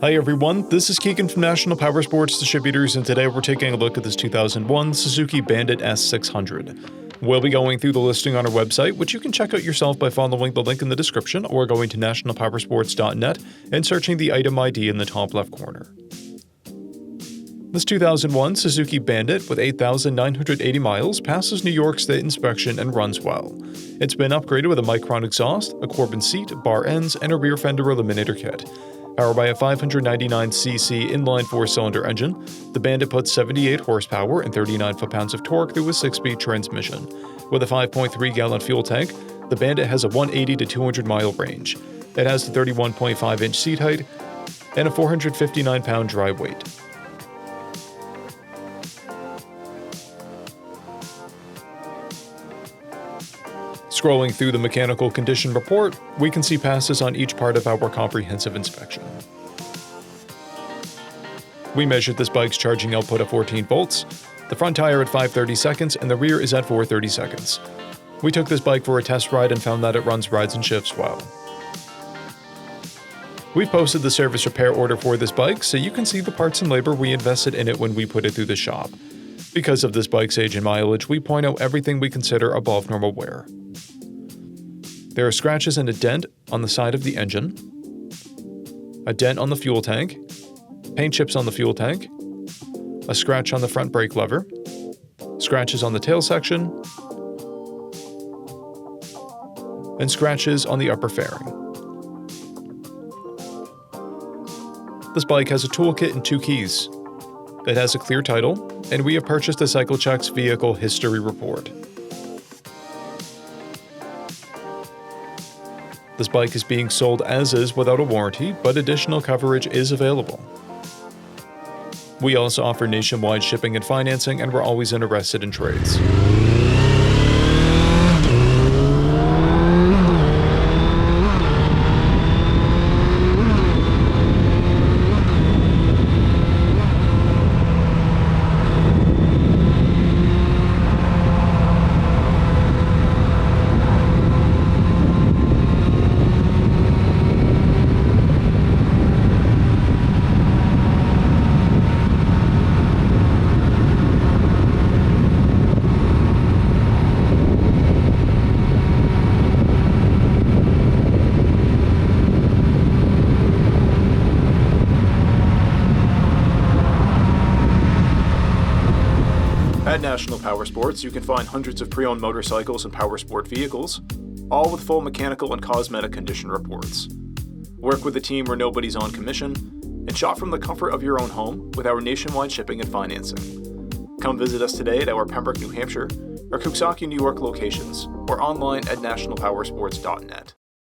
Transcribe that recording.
Hi everyone, this is Keegan from National Powersports Distributors, and today we're taking a look at this 2001 Suzuki Bandit S600. We'll be going through the listing on our website, which you can check out yourself by following the link in the description or going to nationalpowersports.net and searching the item ID in the top left corner. This 2001 Suzuki Bandit with 8,980 miles passes New York State inspection and runs well. It's been upgraded with a Micron exhaust, a Corbin seat, bar ends, and a rear fender eliminator kit. Powered by a 599cc inline 4-cylinder engine, the Bandit puts 78 horsepower and 39 foot-pounds of torque through a 6-speed transmission. With a 5.3-gallon fuel tank, the Bandit has a 180 to 200-mile range. It has a 31.5-inch seat height and a 459-pound dry weight. Scrolling through the mechanical condition report, we can see passes on each part of our comprehensive inspection. We measured this bike's charging output at 14 volts, the front tire at 530 seconds, and the rear is at 430 seconds. We took this bike for a test ride and found that it runs rides and shifts well. We've posted the service repair order for this bike so you can see the parts and labor we invested in it when we put it through the shop. Because of this bike's age and mileage, we point out everything we consider above normal wear. There are scratches and a dent on the side of the engine, a dent on the fuel tank, paint chips on the fuel tank, a scratch on the front brake lever, scratches on the tail section, and scratches on the upper fairing. This bike has a toolkit and 2 keys. It has a clear title, and we have purchased a CycleCheck's vehicle history report. This bike is being sold as is without a warranty, but additional coverage is available. We also offer nationwide shipping and financing, and we're always interested in trades. At National Powersports, you can find hundreds of pre-owned motorcycles and powersport vehicles, all with full mechanical and cosmetic condition reports. Work with a team where nobody's on commission, and shop from the comfort of your own home with our nationwide shipping and financing. Come visit us today at our Pembroke, New Hampshire, or Coxsackie, New York locations, or online at nationalpowersports.net.